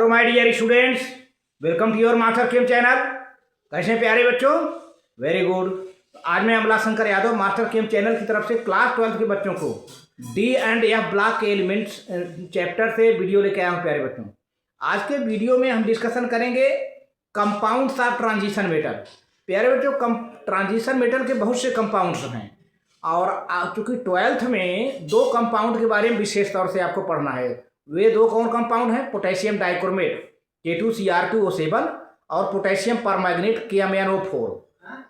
My dear students, welcome to your master chem channel. कैसे हैं प्यारे बच्चों? Very good. आज मैं Amla Shankar Yadav master chem channel की तरफ से क्लास 12 के बच्चों को डी एंड एफ ब्लॉक के एलिमेंट्स चैप्टर से वीडियो लेके आया हूँ। प्यारे बच्चों, आज के वीडियो में हम डिस्कशन करेंगे कंपाउंड्स ऑफ ट्रांजिशन मेटल। प्यारे बच्चों, ट्रांजिशन मेटल के बहुत से कंपाउंड्स हैं और चूंकि 12th में दो कंपाउंड के बारे में विशेष तौर से आपको पढ़ना है। वे दो कौन कंपाउंड हैं? पोटेशियम डाइक्रोमेट K2Cr2O7 और पोटेशियम परमैंगनेट KMnO4।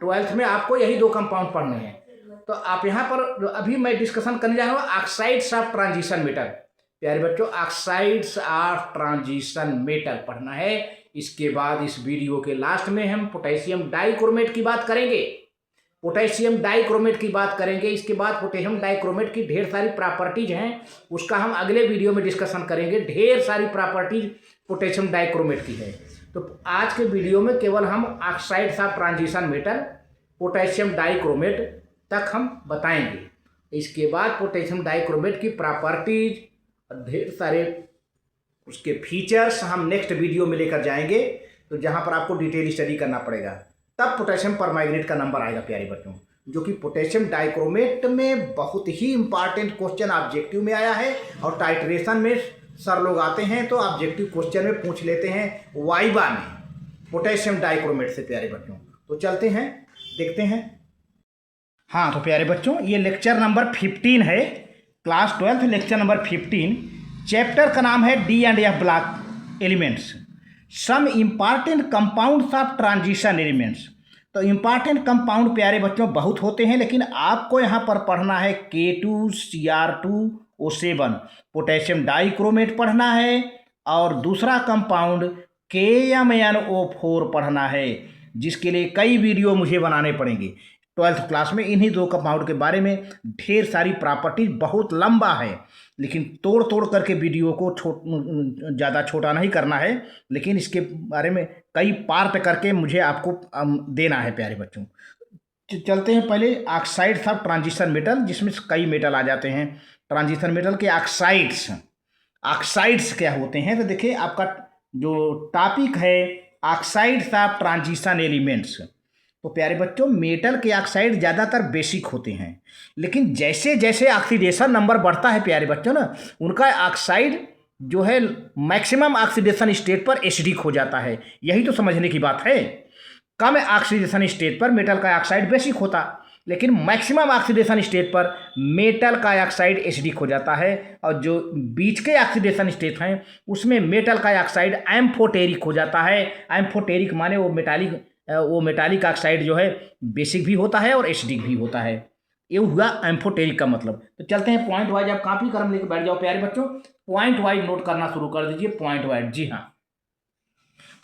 12th में आपको यही दो कंपाउंड पढ़ने हैं। तो आप यहाँ पर अभी मैं डिस्कशन करने जा रहा हूँ ऑक्साइड्स ऑफ ट्रांजिशन मेटल। प्यारे बच्चों, ऑक्साइड्स ऑफ ट्रांजिशन मेटल पढ़ना है। इसके बाद इस वीडियो के लास्ट में हम पोटेशियम डाइक्रोमेट की बात करेंगे। इसके बाद पोटेशियम डाइक्रोमेट की ढेर सारी प्रॉपर्टीज हैं, उसका हम अगले वीडियो में डिस्कशन करेंगे। ढेर सारी प्रॉपर्टीज पोटेशियम डाइक्रोमेट की है। तो आज के वीडियो में केवल हम oxides of transition metal potassium dichromate तक हम बताएंगे। इसके बाद पोटेशियम डाइक्रोमेट की प्रॉपर्टीज ढेर सारे उसके फीचर्स हम नेक्स्ट वीडियो में लेकर जाएंगे, तो जहाँ पर आपको डिटेल स्टडी करना पड़ेगा। तब पोटेशियम परमैंगनेट का नंबर आएगा प्यारे बच्चों, जो कि पोटेशियम डाइक्रोमेट में बहुत ही इंपॉर्टेंट क्वेश्चन ऑब्जेक्टिव में आया है। और टाइट्रेशन में सर लोग आते हैं तो ऑब्जेक्टिव क्वेश्चन में पूछ लेते हैं वाइवा में पोटेशियम डाइक्रोमेट से। प्यारे बच्चों, तो चलते हैं, देखते हैं। हाँ, तो प्यारे बच्चों, ये लेक्चर नंबर 15 है, क्लास 12 लेक्चर नंबर 15। चैप्टर का नाम है D and F block elements, some important compounds of transition elements. तो इम्पॉर्टेंट कंपाउंड प्यारे बच्चों बहुत होते हैं, लेकिन आपको यहाँ पर पढ़ना है K2Cr2O7 पोटेशियम डाइक्रोमेट पढ़ना है, और दूसरा कंपाउंड KMnO4 पढ़ना है, जिसके लिए कई वीडियो मुझे बनाने पड़ेंगे 12th क्लास में। इन्हीं दो कंपाउंड के बारे में ढेर सारी प्रॉपर्टीज, बहुत लंबा है, लेकिन तोड़ तोड़ करके वीडियो को ज़्यादा छोटा नहीं करना है, लेकिन इसके बारे में कई पार्ट करके मुझे आपको देना है। प्यारे बच्चों, चलते हैं पहले ऑक्साइड्स ऑफ ट्रांजिशन मेटल, जिसमें कई मेटल आ जाते हैं। ट्रांजिशन मेटल के ऑक्साइड्स क्या होते हैं? तो देखिए, आपका जो टॉपिक है ऑक्साइड्स ऑफ ट्रांजिशन एलिमेंट्स। तो प्यारे बच्चों, मेटल के ऑक्साइड ज़्यादातर बेसिक होते हैं, लेकिन जैसे जैसे ऑक्सीडेशन नंबर बढ़ता है प्यारे बच्चों ना, उनका ऑक्साइड जो है मैक्सिमम ऑक्सीडेशन स्टेट पर एसिडिक हो जाता है। यही तो समझने की बात है। कम ऑक्सीडेशन स्टेट पर मेटल का ऑक्साइड बेसिक होता, लेकिन मैक्सिमम ऑक्सीडेशन स्टेट पर मेटल का ऑक्साइड एसिडिक हो जाता है। और जो बीच के ऑक्सीडेशन स्टेट हैं, उसमें मेटल का ऑक्साइड एम्फोटेरिक हो जाता है। एम्फोटेरिक माने वो मेटालिक ऑक्साइड जो है बेसिक भी होता है और एसिडिक भी होता है। ये हुआ एम्फोटेरिक का मतलब। तो चलते हैं पॉइंट वाइज, आप कॉपी कलम लेकर बैठ जाओ प्यारे बच्चों, पॉइंट वाइज नोट करना शुरू कर दीजिए। पॉइंट वाइज, जी हाँ।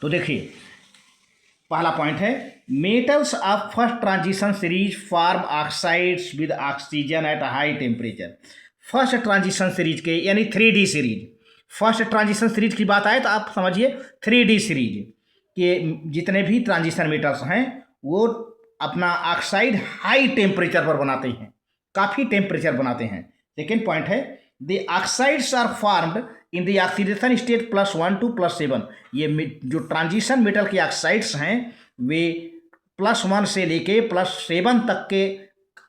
तो देखिए, पहला पॉइंट है metals of first transition series form oxides with oxygen at high temperature. First transition series के यानी 3D series, first transition series की बात आए तो आप समझिए 3D सीरीज के जितने भी ट्रांजिशन मेटल्स हैं वो अपना ऑक्साइड हाई टेम्परेचर पर बनाते हैं, काफ़ी टेम्परेचर बनाते हैं। सेकेंड पॉइंट है the oxides are formed in the oxidation state +1 to +7। ये जो ट्रांजिशन मेटल के ऑक्साइड्स हैं वे +1 से लेके +7 तक के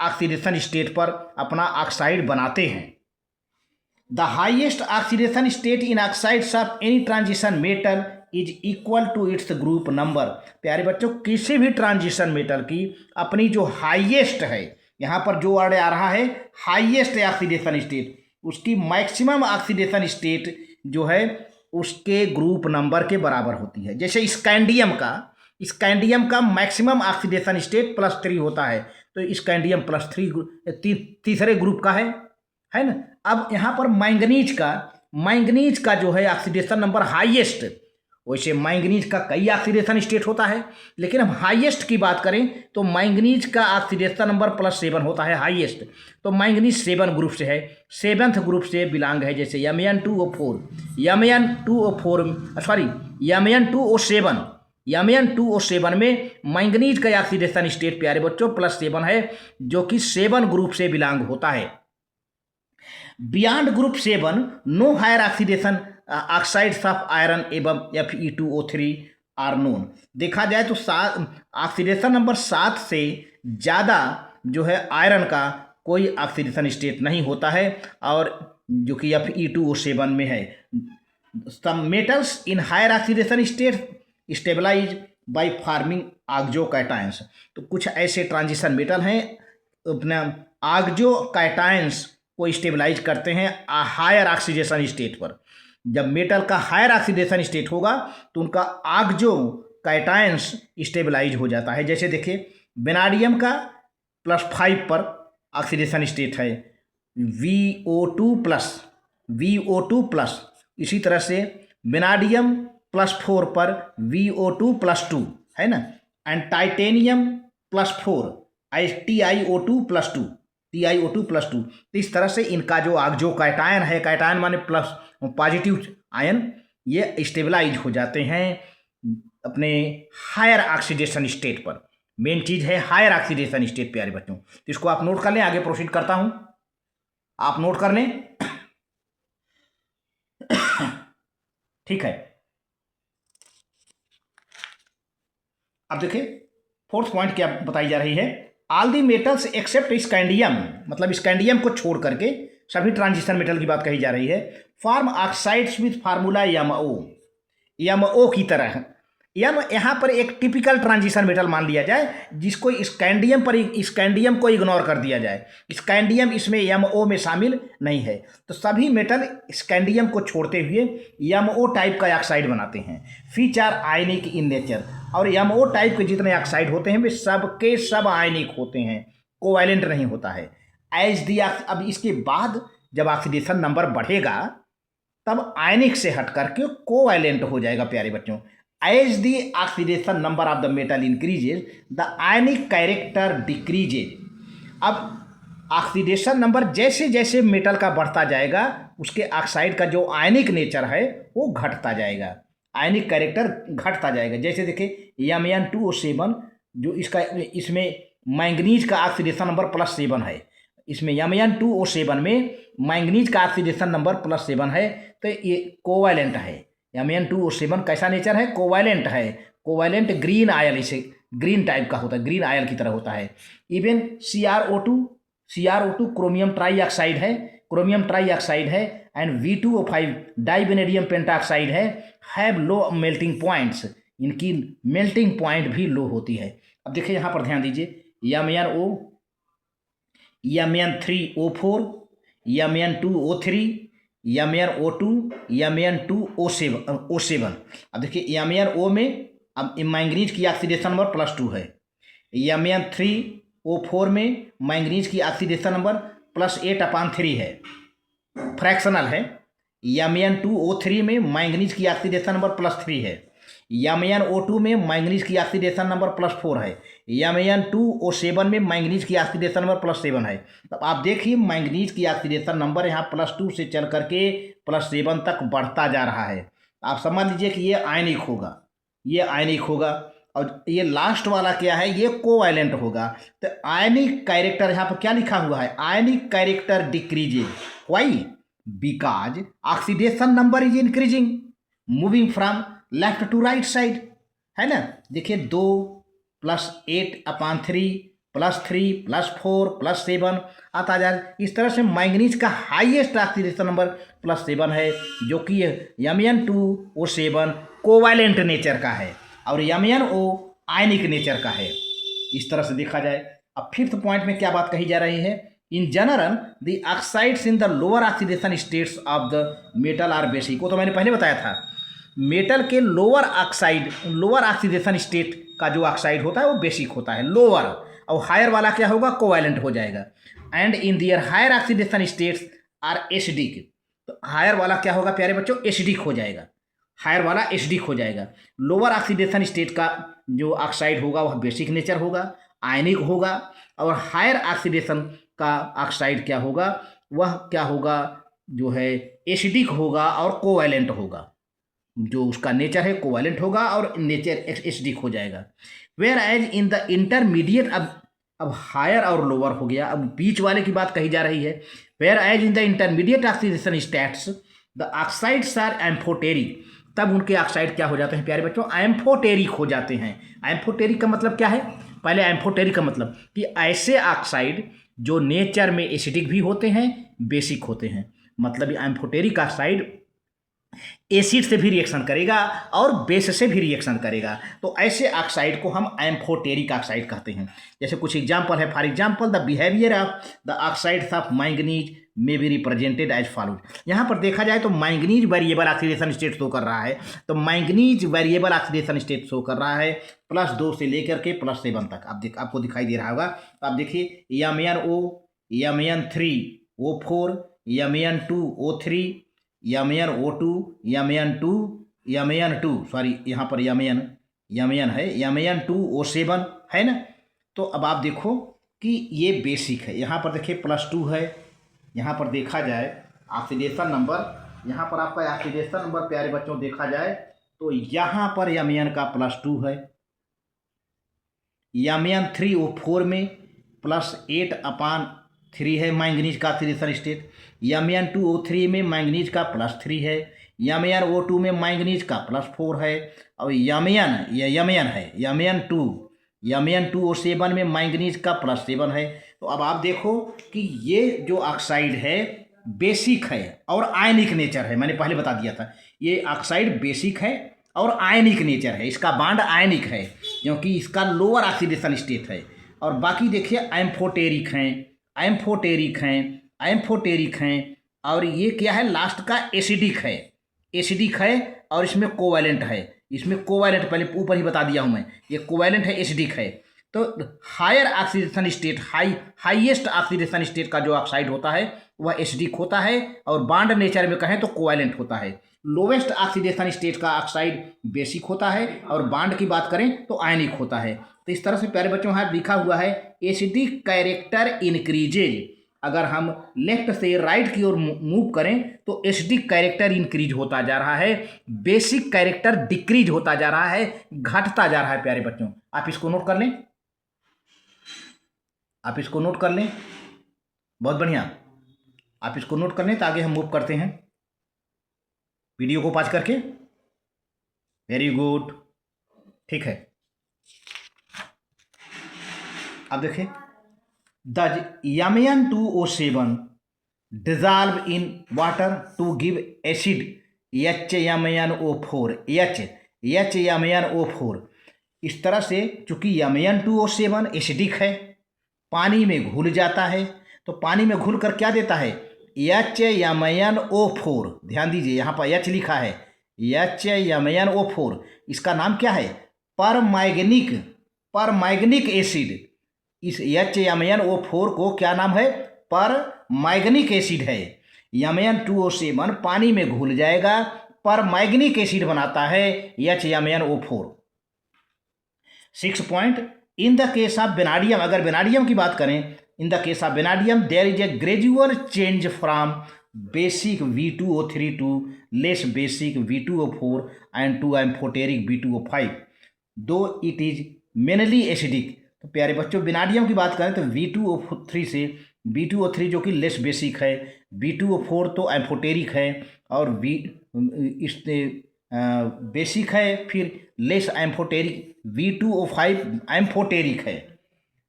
ऑक्सीडेशन स्टेट पर अपना ऑक्साइड बनाते हैं। The highest oxidation state in oxides of any transition metal is equal to its group number. प्यारे बच्चों, किसी भी ट्रांजिशन मेटल की अपनी जो हाईएस्ट है, यहाँ पर जो वर्ड आ रहा है हाईएस्ट ऑक्सीडेशन स्टेट, उसकी मैक्सिमम ऑक्सीडेशन स्टेट जो है उसके ग्रुप नंबर के बराबर होती है। जैसे स्कैंडियम का मैक्सिमम ऑक्सीडेशन स्टेट +3 होता है, तो स्कैंडियम +3 तीसरे ग्रुप का है ना। अब यहाँ पर मैंगनीज का जो है ऑक्सीडेशन नंबर हाईएस्ट, वैसे मैंगनीज का कई ऑक्सीडेशन स्टेट होता है, लेकिन हम हाईएस्ट की बात करें तो मैंगनीज का ऑक्सीडेशन नंबर +7 होता है हाईएस्ट। तो मैंगनीज 7 ग्रुप से है, 7th ग्रुप से बिलोंग है। जैसे Mn2O7 में मैंगनीज का ऑक्सीडेशन स्टेट प्यारे बच्चों +7 है, जो कि 7 ग्रुप से बिलोंग होता है। Beyond group 7 no higher oxidation oxides of iron एवं Fe2O3 आर नोन। देखा जाए तो ऑक्सीडेशन नंबर 7 से ज़्यादा जो है आयरन का कोई ऑक्सीडेशन स्टेट नहीं होता है, और जो कि Fe2O7 में है। Some metals in higher oxidation state stabilise by forming oxo cations. तो कुछ ऐसे ट्रांजिशन मेटल हैं अपना ऑक्सो कैटायंस को स्टेबलाइज करते हैं हायर ऑक्सीडेशन स्टेट पर। जब मेटल का हायर ऑक्सीडेशन स्टेट होगा तो उनका ऑक्सो कैटायंस स्टेबलाइज हो जाता है। जैसे देखिए वेनाडियम का +5 पर ऑक्सीडेशन स्टेट है VO2+। इसी तरह से वेनाडियम +4 पर VO2+2 है ना, एंड टाइटेनियम +4 TiO2+2। तो इस तरह से इनका जो ऑक्सो कैटायन है, कैटायन माने प्लस पॉजिटिव आयन, ये स्टेबलाइज हो जाते हैं अपने हायर ऑक्सीडेशन स्टेट पर। मेन चीज है हायर ऑक्सीडेशन स्टेट प्यारे बच्चों, तो इसको आप नोट कर लें। आगे प्रोसीड करता हूं, आप नोट कर लें। ठीक है, अब देखिए फोर्थ पॉइंट क्या बताई जा रही है। All the metals accept scandium, मतलब स्कैंडियम को छोड़ करके सभी ट्रांजिशन मेटल की बात कही जा रही है, form oxides with formula MO की तरह। यम यहाँ पर एक टिपिकल ट्रांजिशन मेटल मान लिया जाए, जिसको स्कैंडियम को इग्नोर कर दिया जाए। स्कैंडियम इसमें MO में शामिल नहीं है, तो सभी मेटल स्कैंडियम को छोड़ते हुए MO टाइप का ऑक्साइड बनाते हैं। फीचर आयनिक इन नेचर, और MO टाइप के जितने ऑक्साइड होते हैं वे सबके सब आयनिक होते हैं, कोवैलेंट नहीं होता है। एज दी, अब इसके बाद जब ऑक्सीडेशन नंबर बढ़ेगा तब आयनिक से हट करके कोवैलेंट हो जाएगा प्यारे बच्चों। As the oxidation number of the metal increases, the ionic character decreases। अब ऑक्सीडेशन नंबर जैसे जैसे मेटल का बढ़ता जाएगा उसके ऑक्साइड का जो आयनिक नेचर है वो घटता जाएगा, आयनिक कैरेक्टर घटता जाएगा। जैसे देखिए Mn2O7 जो इसमें मैंगनीज का ऑक्सीडेशन नंबर +7 है, इसमें Mn2O7 में मैंगनीज का ऑक्सीडेशन नंबर +7 है, तो ये कोवैलेंट है। Mn2O7 कैसा नेचर है? कोवैलेंट है। कोवैलेंट ग्रीन आयल, इसे ग्रीन टाइप का होता है, ग्रीन आयल की तरह होता है। इवन CrO2 क्रोमियम ट्राईऑक्साइड है, एंड V2O5 डाइवेनेडियम पेंटाऑक्साइड है, हैव लो मेल्टिंग पॉइंट्स, इनकी मेल्टिंग पॉइंट भी लो होती है। अब देखिए यहाँ पर ध्यान दीजिए, Mn3O4, Mn2O3, MnO2, Mn2O7। अब देखिए MnO में अब मैंगनीज की ऑक्सीडेशन नंबर +2 है, Mn3O4 में मैंगनीज की ऑक्सीडेशन नंबर +8/3 है, फ्रैक्शनल है। Mn2O3 में मैंगनीज की ऑक्सीडेशन नंबर +3 है, MnO2 में मैंगनीज की ऑक्सीडेशन नंबर +4 है, Mn2O7 में मैंगनीज की ऑक्सीडेशन नंबर +7 है। तब आप देखिए मैंगनीज की ऑक्सीडेशन नंबर यहाँ +2 से चल करके +7 तक बढ़ता जा रहा है। आप समझ लीजिए कि ये आयनिक होगा, और ये लास्ट वाला क्या है, ये कोवैलेंट होगा। तो आयनिक कैरेक्टर यहाँ पर क्या लिखा हुआ है, ionic character decreases. Why? Because oxidation number is increasing moving from left to right side, है ना। देखिए 2 + 8/3 +3 +4 +7 आता जा, इस तरह से मैंगनीज का हाईएस्ट ऑक्सीडेशन नंबर +7 है, जो कि Mn2O7 कोवैलेंट नेचर का है और MnO आयनिक नेचर का है। इस तरह से देखा जाए। अब फिफ्थ पॉइंट में क्या बात कही जा रही है, in general the oxides in the lower oxidation states of the metal are basic. वो तो मैंने पहले बताया था, मेटल के लोअर ऑक्सीडेशन स्टेट का जो ऑक्साइड होता है वो बेसिक होता है, लोअर, और हायर वाला क्या होगा, कोवैलेंट हो जाएगा। And in their higher oxidation states are acidic. तो हायर वाला क्या होगा प्यारे बच्चों, एसिडिक हो जाएगा, हायर वाला एसिडिक हो जाएगा। लोअर ऑक्सीडेशन स्टेट का जो ऑक्साइड होगा वह बेसिक नेचर होगा, आयनिक होगा, और हायर ऑक्सीडेशन का ऑक्साइड क्या होगा, वह क्या होगा, जो है एसिडिक होगा और कोवैलेंट होगा। जो उसका नेचर है कोवैलेंट होगा और नेचर एसिडिक हो जाएगा। Whereas in the intermediate, अब अब हायर और लोअर हो गया, अब बीच वाले की बात कही जा रही है। Whereas in the intermediate oxidation states the oxides are amphoteric, तब उनके ऑक्साइड क्या हो जाते हैं प्यारे बच्चों, एम्फोटेरिक हो जाते हैं। एम्फोटेरिक का मतलब क्या है, पहले एम्फोटेरिक का मतलब कि ऐसे ऑक्साइड जो नेचर में एसिडिक भी होते हैं, बेसिक होते हैं। मतलब एम्फोटेरिक ऑक्साइड एसिड से भी रिएक्शन करेगा और बेस से भी रिएक्शन करेगा, तो ऐसे ऑक्साइड को हम एम्फोटेरिक ऑक्साइड कहते हैं। जैसे कुछ एग्जांपल है, for example the behaviour of the oxides of manganese may be represented as follows. यहाँ पर देखा जाए तो manganese variable oxidation state show कर रहा है, तो manganese variable oxidation state show कर रहा है +2 से लेकर के +7 तक। आपको दिखाई दे रहा होगा। तो आप देखिए Mn2 Mn3O4 Mn2O3 Mn2 Mn2 sorry, यहाँ पर Mn है, Mn2O7 है ना। तो अब आप देखो कि ये बेसिक है। यहाँ पर देखिए +2 है, यहाँ पर देखा जाए ऑक्सीडेशन नंबर, यहाँ पर आपका ऑक्सीडेशन नंबर प्यारे बच्चों देखा जाए तो यहाँ पर Mn का +2 है, Mn3O4 में +8/3 है मैंगनीज का ऑक्सीडेशन स्टेट, Mn2O3 में मैंगनीज का +3 है, MnO2 में मैंगनीज का +4 है, और Mn2O7 में मैंगनीज का +7 है। तो अब आप देखो कि ये जो ऑक्साइड है बेसिक है और आयनिक नेचर है। मैंने पहले बता दिया था ये ऑक्साइड बेसिक है और आयनिक नेचर है, इसका बॉन्ड आयनिक है क्योंकि इसका लोअर ऑक्सीडेशन स्टेट है। और बाकी देखिए एम्फोटेरिक हैं, और ये क्या है, लास्ट का एसिडिक है और इसमें कोवैलेंट है। इसमें कोवैलेंट पहले ऊपर ही बता दिया हूँ मैं, ये कोवैलेंट है, एसिडिक है। तो higher oxidation state, highest oxidation state का जो ऑक्साइड होता है वह एसिडिक होता है और बॉन्ड नेचर में कहें तो कोवैलेंट होता है। लोवेस्ट ऑक्सीडेशन स्टेट का ऑक्साइड बेसिक होता है और बॉन्ड की बात करें तो आयनिक होता है। तो इस तरह से प्यारे बच्चों यहाँ लिखा हुआ है एसिडिक कैरेक्टर इंक्रीजेज। अगर हम लेफ्ट से राइट की ओर मूव करें तो एसिडिक कैरेक्टर इंक्रीज होता जा रहा है, बेसिक कैरेक्टर डिक्रीज होता जा रहा है, घटता जा रहा है प्यारे बच्चों। आप इसको नोट कर लें, बहुत बढ़िया। आप इसको नोट कर लें तो आगे हम मूव करते हैं वीडियो को पॉज करके। वेरी गुड, ठीक है। अब देखिए the Mn2O7 dissolve in water to give acid HMnO4। इस तरह से चूंकि Mn2O7 एसिडिक है, पानी में घुल जाता है, तो पानी में घुल कर क्या देता है, HMnO4। ध्यान दीजिए यहाँ पर H लिखा है, HMnO4। इसका नाम क्या है, परमैंगनिक एसिड। इस HMnO4 को क्या नाम है, परमैंगनिक एसिड है। Mn2O7 पानी में घुल जाएगा, परमैंगनिक एसिड बनाता है HMnO4। 6 point, in the case of vanadium, अगर वेनाडियम की बात करें, in the case of vanadium there is a gradual change from basic V2O3 to less basic V2O4 and to amphoteric B2O5 though it is mainly acidic. तो प्यारे बच्चों vanadium की बात करें तो V2O3 से B2O3 जो कि लेस बेसिक है, B2O4 तो एम्फोटेरिक है और बेसिक है, फिर लेस एम्फोटेरिक V2O5 एम्फोटेरिक है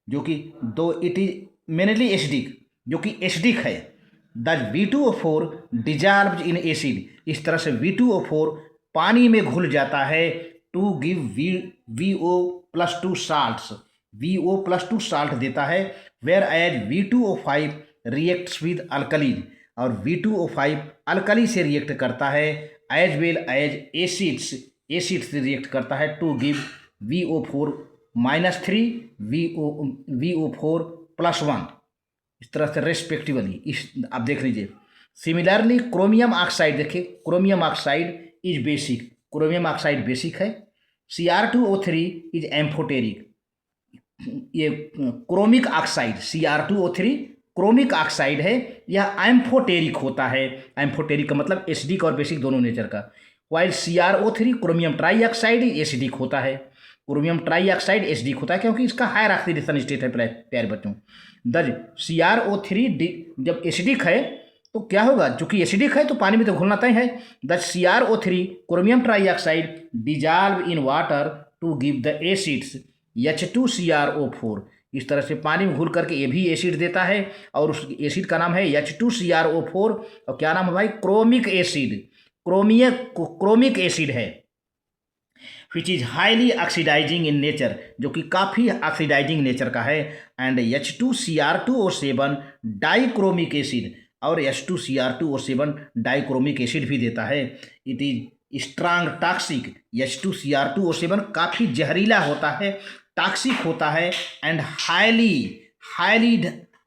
जो कि दो इट इज मेनली एसिडिक, जो कि एसिडिक है। The V2O4 dissolved in acid, इस तरह से V2O4 पानी में घुल जाता है to give VO+2 salts, VO+2 salt देता है। Whereas V2O5 reacts with alkaline, और V2O5 अल्कली से रिएक्ट करता है, एज वेल एज एसिड से रिएक्ट करता है टू गिव VO4-3 VO4+1, इस तरह से रेस्पेक्टिवली। इस आप देख लीजिए। सिमिलरली क्रोमियम ऑक्साइड, देखिए chromium oxide is basic, chromium oxide basic है। Cr2O3 is amphoteric. ये chromic oxide Cr2O3 chromic oxide है, यह एम्फोटेरिक होता है। एम्फोटेरिक का मतलब एसिडिक और बेसिक दोनों नेचर का। While CrO3 chromium try oxide acidic होता है। क्रोमियम ट्राई ऑक्साइड एसिडिक होता है क्योंकि इसका हायर ऑक्सीडेशन स्टेट है प्यारे बच्चों। दज CrO3 जब एसिडिक है तो क्या होगा, चूंकि एसिडिक है तो पानी में तो घुलना तय है। The CrO3 chromium trioxide dissolve in water to give the acids H2CrO4। इस तरह से पानी में घुल करके ये भी एसिड देता है और उस एसिड का नाम है H2CrO4। और क्या नाम है भाई, क्रोमिक एसिड, क्रोमिक एसिड है, which is highly oxidising in nature, जो कि काफ़ी ऑक्सीडाइजिंग नेचर का है। एंड H2Cr2O7 डाइक्रोमिक एसिड, और H2Cr2O7 डाइक्रोमिक एसिड भी देता है। It is strong toxic, H2Cr2O7 काफ़ी जहरीला होता है, टॉक्सिक होता है, and highly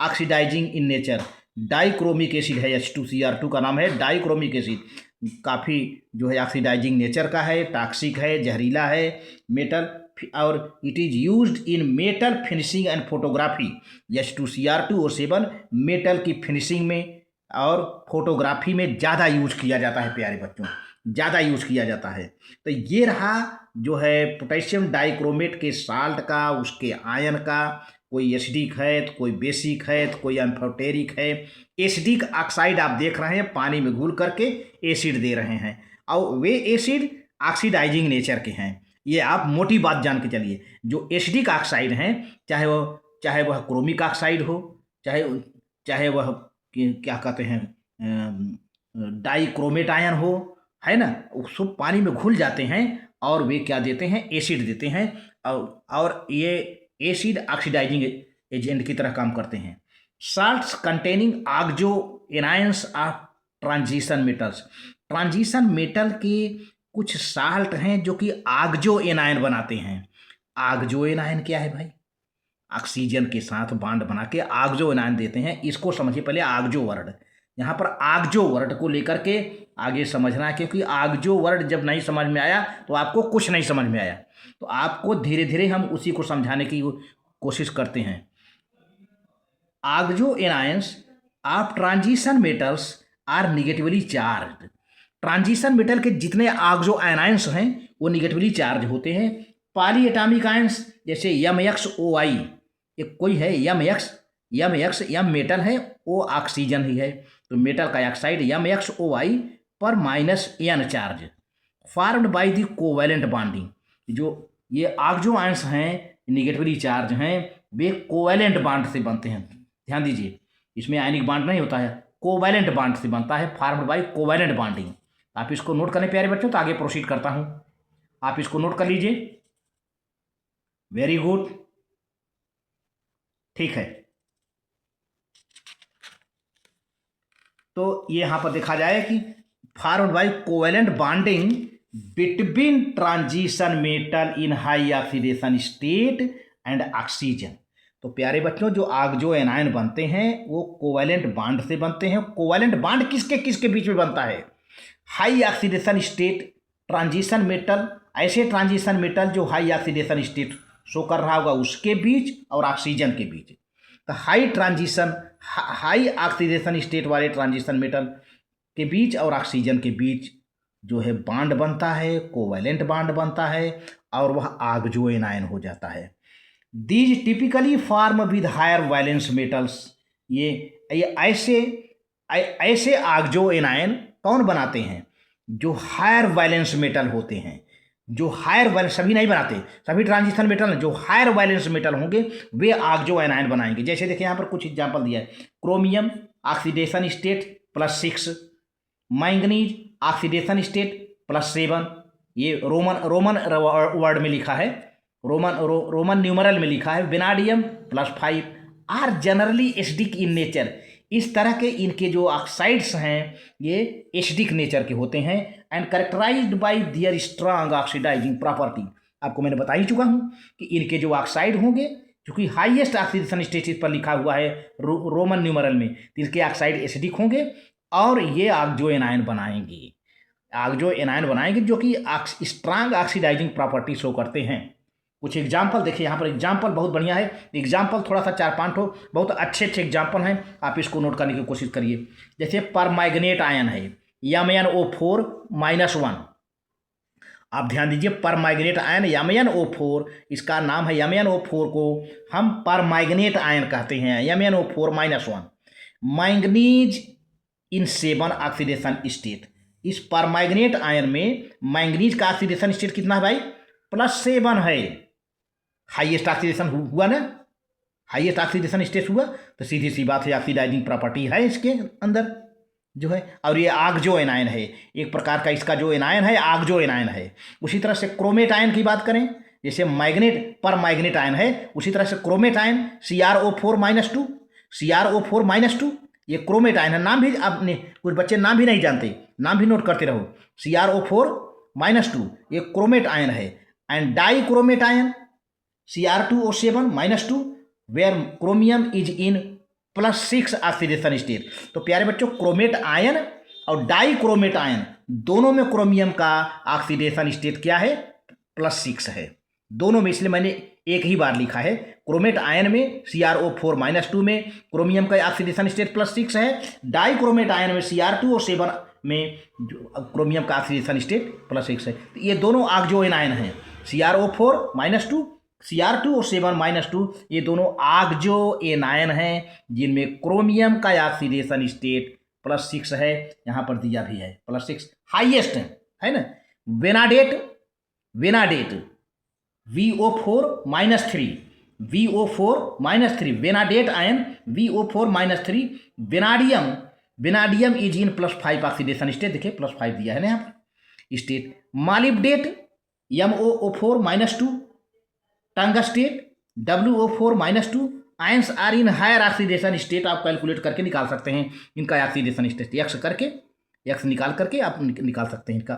oxidising in nature. Dichromic acid है, H2Cr2 का नाम है डाइक्रोमिक एसिड, काफ़ी जो है ऑक्सीडाइजिंग नेचर का है, टॉक्सिक है, जहरीला है मेटल, और it is used in metal finishing and photography. H2Cr2O7 metal की फिनिशिंग में और फोटोग्राफी में ज़्यादा यूज किया जाता है प्यारे बच्चों, ज़्यादा यूज किया जाता है। तो ये रहा जो है पोटेशियम डाइक्रोमेट के साल्ट का, उसके आयन का, कोई एसिडिक है तो कोई बेसिक है तो कोई एम्फोटेरिक है। एसिडिक ऑक्साइड आप देख रहे हैं पानी में घुल करके एसिड दे रहे हैं, और वे एसिड ऑक्सीडाइजिंग नेचर के हैं। ये आप मोटी बात जान के चलिए, जो एसिडिक ऑक्साइड हैं, चाहे वह क्रोमिक ऑक्साइड हो, चाहे वह क्या कहते हैं डाइक्रोमेट आयन हो, है ना, वो सब पानी में घुल जाते हैं और वे क्या देते हैं, एसिड देते हैं, और ये एसिड ऑक्सीडाइजिंग एजेंट की तरह काम करते हैं। Salts containing oxo anions of transition metals, transition metal के कुछ साल्ट हैं जो कि ऑक्सो एनायन बनाते हैं। ऑक्सो एनायन क्या है भाई, ऑक्सीजन के साथ बांड बना के ऑक्सो एनायन देते हैं। इसको समझिए पहले ऑक्सो वर्ड, यहाँ पर ऑक्सो वर्ड को लेकर के आगे समझना है, क्योंकि ऑक्सो वर्ड जब नहीं समझ में आया तो आपको कुछ नहीं समझ में आया। तो आपको धीरे धीरे हम उसी को समझाने की कोशिश करते हैं। Oxo anions of transition metals are negatively charge, transition metal के जितने ऑक्सो एनायंस हैं वो निगेटिवली चार्ज होते हैं। पॉली एटॉमिक आयंस जैसे MXOI, एक कोई है MX यम मेटल है, वो ऑक्सीजन ही है, तो मेटल का ऑक्साइड MXOI पर -N charge formed by the covalent bonding. जो ये ऑक्सो आयंस हैं निगेटिवली चार्ज हैं, वे कोवैलेंट बॉन्ड से बनते हैं। ध्यान दीजिए, इसमें आयनिक बॉन्ड नहीं होता है, कोवैलेंट बॉन्ड से बनता है, फॉर्म्ड बाय कोवैलेंट बॉन्डिंग। आप इसको नोट करें प्यारे बच्चों, तो आगे प्रोसीड करता हूं, आप इसको नोट कर लीजिए। वेरी गुड, ठीक है। तो ये यहां पर देखा जाए कि formed by covalent bonding between transition metal in high oxidation state and oxygen. तो प्यारे बच्चों, जो ऑक्सो एनायन बनते हैं वो कोवैलेंट बॉन्ड से बनते हैं। कोवैलेंट बॉन्ड किसके किसके बीच में बनता है, high oxidation state transition metal, ऐसे ट्रांजिशन मेटल जो हाई ऑक्सीडेशन स्टेट शो कर रहा होगा उसके बीच और ऑक्सीजन के बीच। तो हाई ऑक्सीडेशन स्टेट वाले ट्रांजिशन मेटल के बीच और ऑक्सीजन के बीच जो है बॉन्ड बनता है, कोवैलेंट बॉन्ड बनता है, और वह ऑक्सो एनायन हो जाता है। These typically form with higher valence metals, ये ऐसे ऑक्सो एनायन कौन बनाते हैं, जो हायर वैलेंस मेटल होते हैं। जो हायर वैलेंस, सभी नहीं बनाते, सभी ट्रांजिशन मेटल, जो हायर वैलेंस मेटल होंगे वे ऑक्सो एनायन बनाएंगे। जैसे देखिए यहाँ पर कुछ एग्जांपल दिया है, chromium oxidation state +6, manganese oxidation state +7, ये रोमन वर्ड में लिखा है, रोमन न्यूमरल में लिखा है। Vanadium +5 are generally acidic in nature. इस तरह के इनके जो ऑक्साइड्स हैं ये एसिडिक नेचर के होते हैं, and characterised by their strong oxidising property. आपको मैंने बता ही चुका हूँ कि इनके जो ऑक्साइड होंगे, क्योंकि हाईएस्ट ऑक्सीडेशन स्टेट पर लिखा हुआ है रोमन न्यूमरल में, तो इनके ऑक्साइड एसिडिक होंगे और ये ऑक्सो एनायन बनाएंगे। ऑक्सो एनायन बनाएंगे जो कि स्ट्रांग ऑक्सीडाइजिंग प्रॉपर्टी शो करते हैं। कुछ एग्जाम्पल देखिए, यहाँ पर एग्जाम्पल बहुत बढ़िया है, एग्जाम्पल थोड़ा सा 4-5 ठो बहुत अच्छे एग्जाम्पल हैं, आप इसको नोट करने की कोशिश करिए। जैसे परमैंगनेट आयन है MnO4-1, आप ध्यान दीजिए, परमैंगनेट आयन MnO4, इसका नाम है MnO4 को हम परमैंगनेट आयन कहते हैं, MnO4-1। मैंगनीज इन 7 ऑक्सीडेशन स्टेट। इस परमैंगनेट आयन में मैंगनीज का ऑक्सीडेशन स्टेट कितना है भाई? +7 है। हाईएस्ट ऑक्सीडेशन हुआ ना, हाईएस्ट ऑक्सीडेशन स्टेट हुआ, तो सीधी सी बात है ऑक्सीडाइजिंग प्रॉपर्टी है इसके अंदर जो है। और ये आक्सो एनायन है, एक प्रकार का इसका जो एनायन है आक्सो एनायन है। उसी तरह से क्रोमेट आयन की बात करें, जैसे मैग्नेट पर मैग्नेट आयन है, उसी तरह से क्रोमेट आयन CrO4-2, CrO4-2 ये क्रोमेट आयन है। नाम भी आपने, कुछ बच्चे नाम भी नहीं जानते, नाम भी नोट करते रहो। CrO4-2 ये क्रोमेट आयन है। And dichromate ion Cr2O7-2 where chromium is in +6 oxidation state. तो प्यारे बच्चों, क्रोमेट आयन और डाई क्रोमेट आयन दोनों में क्रोमियम का ऑक्सीडेशन स्टेट क्या है? +6 है दोनों में, इसलिए मैंने एक ही बार लिखा है। क्रोमेट आयन में CrO4-2 में क्रोमियम का ऑक्सीडेशन स्टेट +6 है, डाई क्रोमेट आयन में Cr2O7 में क्रोमियम का ऑक्सीडेशन स्टेट +6 है। तो ये दोनों आक्सो एनायन हैं, CrO4-2, Cr2O7-2, ये दोनों आक्सो एनायन हैं जिनमें क्रोमियम का ऑक्सीडेशन स्टेट +6 है। यहाँ पर दिया भी है +6 हाईएस्ट है ना। Vanadate VO4-3, VO4-3 vanadate ion VO4-3। Vanadium is in +5 oxidation state, देखिए +5 दिया है ना यहाँ पर state. Molybdate MOO4-2, tungstate WO4-2 ions are in higher oxidation state. आप कैलकुलेट करके निकाल सकते हैं इनका ऑक्सीडेशन स्टेट, एक्स निकाल करके आप निकाल सकते हैं इनका।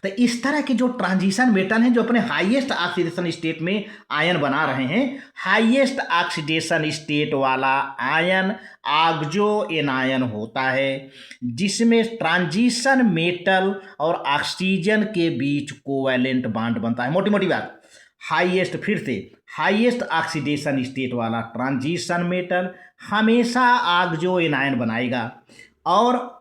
तो इस तरह के जो ट्रांजिशन मेटल हैं जो अपने हाईएस्ट ऑक्सीडेशन स्टेट में आयन बना रहे हैं, हाईएस्ट ऑक्सीडेशन स्टेट वाला आयन आक्सो एनायन होता है, जिसमें ट्रांजिशन मेटल और ऑक्सीजन के बीच कोवैलेंट बॉन्ड बनता है। मोटी मोटी बात, हाईएस्ट, फिर से हाईएस्ट ऑक्सीडेशन स्टेट वाला ट्रांजिशन मेटल हमेशा आक्सो एनायन बनाएगा और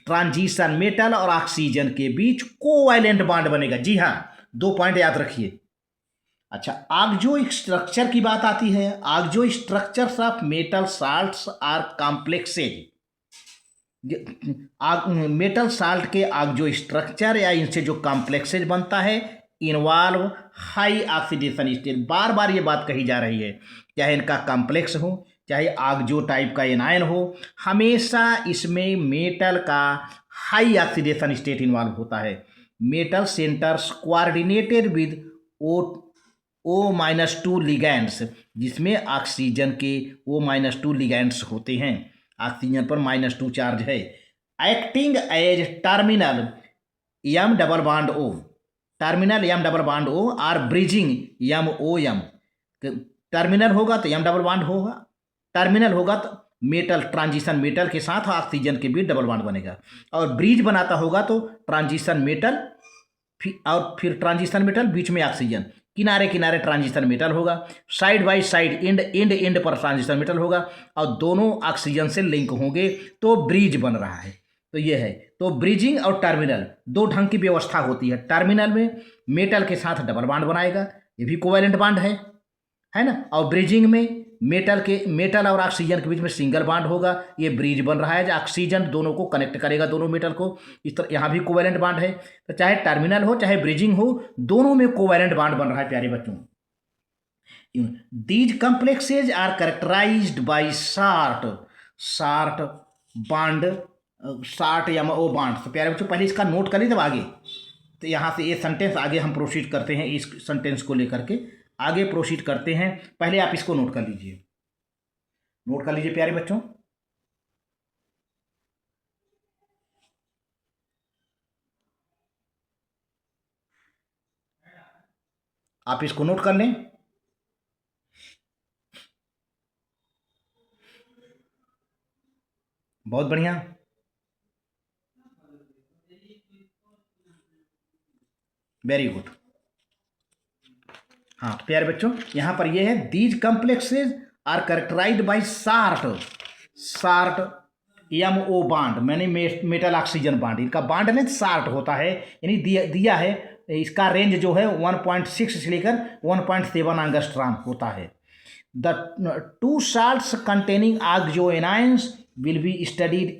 ट्रांजिशन मेटल और ऑक्सीजन के बीच कोवैलेंट बॉन्ड बनेगा। जी हाँ, 2 पॉइंट याद रखिए। अच्छा, आक्सो स्ट्रक्चर की बात आती है। Oxo structures of metal salts are complexes. Metal salt के आक्सो स्ट्रक्चर या इनसे जो कॉम्प्लेक्सेज बनता है इन्वॉल्व हाई ऑक्सीडेशन स्टेट। बार बार ये बात कही जा रही है, चाहे इनका कॉम्प्लेक्स हो चाहे आक्सो टाइप का एनायन हो, हमेशा इसमें मेटल का हाई ऑक्सीडेशन स्टेट इन्वॉल्व होता है। Metal centres coordinated with O-2 ligands, जिसमें ऑक्सीजन के O-2 लिगैंड्स होते हैं, ऑक्सीजन पर -2 चार्ज है। Acting as terminal M+O, terminal M+O और ब्रिजिंग MOM। टर्मिनल होगा तो M डबल बॉन्ड होगा, टर्मिनल होगा तो मेटल, ट्रांजिशन मेटल के साथ ऑक्सीजन के बीच डबल बॉन्ड बनेगा, और ब्रिज बनाता होगा तो ट्रांजिशन मेटल फिर ट्रांजिशन मेटल बीच में ऑक्सीजन, किनारे किनारे ट्रांजिशन मेटल होगा, साइड बाय साइड एंड पर ट्रांजिशन मेटल होगा, और दोनों ऑक्सीजन से लिंक होंगे तो ब्रिज बन रहा है। तो ये है, तो ब्रिजिंग और टर्मिनल 2 ढंग की व्यवस्था होती है। टर्मिनल में मेटल के साथ डबल बॉन्ड बनाएगा, ये भी कोवैलेंट बॉन्ड है ना, और ब्रिजिंग में मेटल और ऑक्सीजन के बीच में सिंगल बॉन्ड होगा, ये ब्रिज बन रहा है जो ऑक्सीजन दोनों को कनेक्ट करेगा, दोनों मेटल को। इस तरह यहाँ भी कोवैलेंट बॉन्ड है। तो चाहे टर्मिनल हो चाहे ब्रिजिंग हो, दोनों में कोवैलेंट बॉन्ड बन रहा है प्यारे बच्चों। These complexes are characterised by short bond, short MO bond. तो प्यारे बच्चों, पहले इसका नोट कर ली तब आगे। तो यहाँ से ये सेंटेंस आगे हम प्रोसीड करते हैं, इस सेंटेंस को लेकर के आगे प्रोसीड करते हैं। पहले आप इसको नोट कर लीजिए, प्यारे बच्चों। आप इसको नोट कर लें। बहुत बढ़िया, वेरी गुड। हाँ तो प्यारे बच्चों, यहाँ पर ये है, these complexes are characterised by short MO bond मैंने मेटल ऑक्सीजन बाड, इनका बाड लेंथ शार्ट होता है, यानी दिया है इसका रेंज जो है 1.6 से लेकर 1.7 एंगस्ट्रॉम होता है। The two salts containing oxoanions will be studied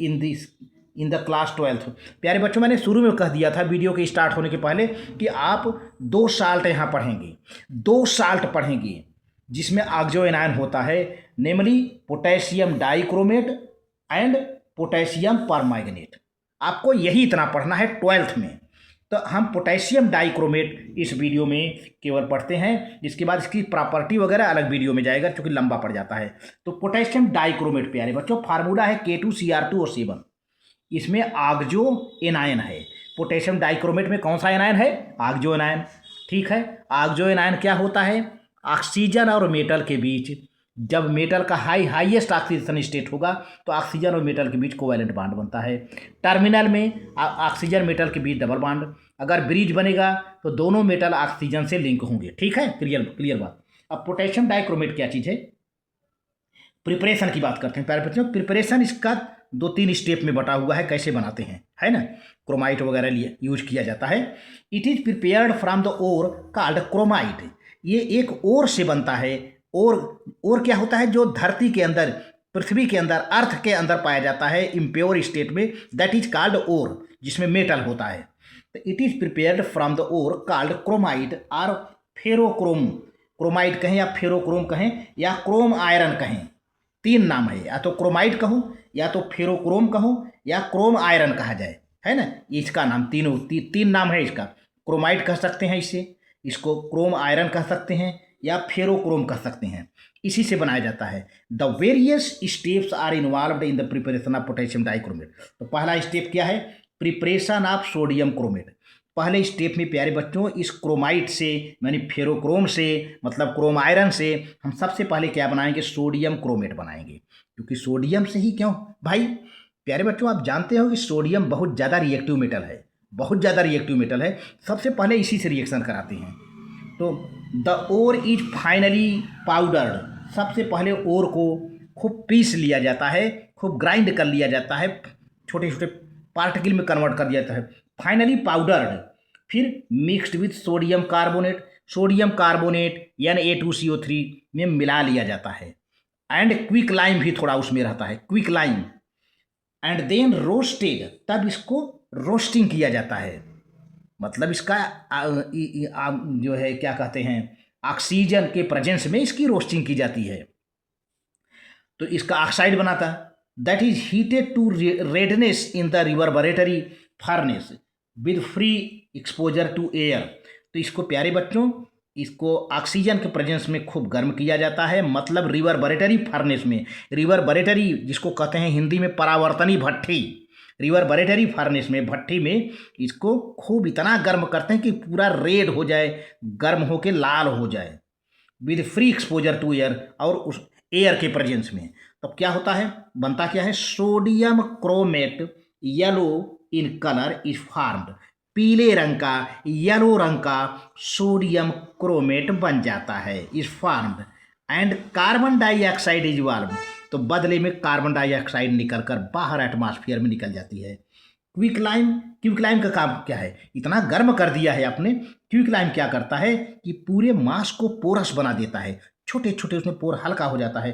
in the class 12th। प्यारे बच्चों, मैंने शुरू में कह दिया था वीडियो के स्टार्ट होने के पहले कि आप 2 साल्ट यहाँ पढ़ेंगे, 2 साल्ट पढ़ेंगे जिसमें आक्सोएनाइन होता है, namely potassium dichromate and potassium permanganate. आपको यही इतना पढ़ना है 12th में। तो हम पोटेशियम डाइक्रोमेट इस वीडियो में केवल पढ़ते हैं, जिसके बाद इसकी प्रॉपर्टी वगैरह अलग वीडियो में जाएगा क्योंकि लंबा पड़ जाता है। तो पोटेशियम डाइक्रोमेट प्यारे बच्चों फार्मूला है K2Cr2 और 7। इसमें आक्सो एनायन है। पोटेशियम डाइक्रोमेट में कौन सा एनायन है? आक्सो एनायन। ठीक है, आक्सो एनायन क्या होता है? ऑक्सीजन और मेटल के बीच जब मेटल का हाईएस्ट ऑक्सीजन स्टेट होगा तो ऑक्सीजन और मेटल के बीच कोवैलेंट बॉन्ड बनता है। टर्मिनल में ऑक्सीजन मेटल के बीच डबल बॉन्ड। अगर ब्रिज बनेगा तो दोनों मेटल ऑक्सीजन से लिंक होंगे। ठीक है, क्लियर बात। अब पोटेशियम डाइक्रोमेट क्या चीज़ है? प्रिपरेशन की बात करते हैं प्यारे बच्चों। प्रिपरेशन इसका 2-3 स्टेप में बटा हुआ है, कैसे बनाते हैं, है ना। क्रोमाइट वगैरह लिए यूज किया जाता है। It is prepared from the ore called chromite. ये एक ओर से बनता है। और क्या होता है? जो धरती के अंदर, पृथ्वी के अंदर, अर्थ के अंदर पाया जाता है इम्प्योर स्टेट में, दैट इज कॉल्ड ओर, जिसमें मेटल होता है। तो it is prepared from the ore called chromite और फेरोक्रोम। क्रोमाइट कहें या फेरोक्रोम कहें या क्रोम आयरन कहें, 3 नाम है। या तो क्रोमाइट कहूँ, या तो फेरोक्रोम कहूँ, या क्रोम आयरन कहा जाए, है ना। इसका नाम तीन नाम है इसका। क्रोमाइट कह सकते हैं इसे, इसको क्रोम आयरन कह सकते हैं, या फेरोक्रोम कह सकते हैं। इसी से बनाया जाता है। The various steps are involved in the preparation of potassium dichromate. तो पहला स्टेप क्या है? Preparation of sodium chromate. पहले स्टेप में प्यारे बच्चों इस क्रोमाइट से, यानी फेरोक्रोम से, मतलब क्रोम आयरन से हम सबसे पहले क्या बनाएंगे? सोडियम क्रोमेट बनाएंगे। क्योंकि सोडियम से ही, क्यों भाई प्यारे बच्चों, आप जानते हो कि सोडियम बहुत ज़्यादा रिएक्टिव मेटल है, बहुत ज़्यादा रिएक्टिव मेटल है। सबसे पहले इसी से रिएक्शन कराते हैं। तो the ore is finely powdered. सबसे पहले ओर को खूब पीस लिया जाता है, खूब ग्राइंड कर लिया जाता है, छोटे छोटे पार्टिकल में कन्वर्ट कर दिया जाता है, फाइनली पाउडर्ड। फिर mixed with sodium carbonate, sodium carbonate Na2CO3 में मिला लिया जाता है। एंड क्विक लाइम भी थोड़ा उसमें रहता है, quick lime. And then roasted, तब इसको रोस्टिंग किया जाता है। मतलब इसका जो है क्या कहते हैं, ऑक्सीजन के प्रेजेंस में इसकी रोस्टिंग की जाती है। तो इसका ऑक्साइड बनाता, that is heated to redness in the reverberatory furnace with free exposure to air. तो इसको प्यारे बच्चों, इसको ऑक्सीजन के प्रेजेंस में खूब गर्म किया जाता है, मतलब रिवर्बरेटरी फर्नेस में। रिवर्बरेटरी जिसको कहते हैं हिंदी में परावर्तनी भट्ठी, रिवर्बरेटरी फर्नेस में, भट्टी में इसको खूब इतना गर्म करते हैं कि पूरा रेड हो जाए, गर्म होके लाल हो जाए, with free exposure to air, और उस एयर के प्रेजेंस में। तब क्या होता है? बनता क्या है? Sodium chromate yellow in colour is formed. पीले रंग का, येलो रंग का सोडियम क्रोमेट बन जाता है, is formed. And carbon dioxide is evolve. तो बदले में कार्बन डाइऑक्साइड निकलकर बाहर एटमॉस्फेयर में निकल जाती है। क्विक लाइम का काम क्या है? इतना गर्म कर दिया है आपने। क्विक लाइम क्या करता है कि पूरे मास को पोरस बना देता है, छोटे छोटे उसमें पोर हल्का हो जाता है।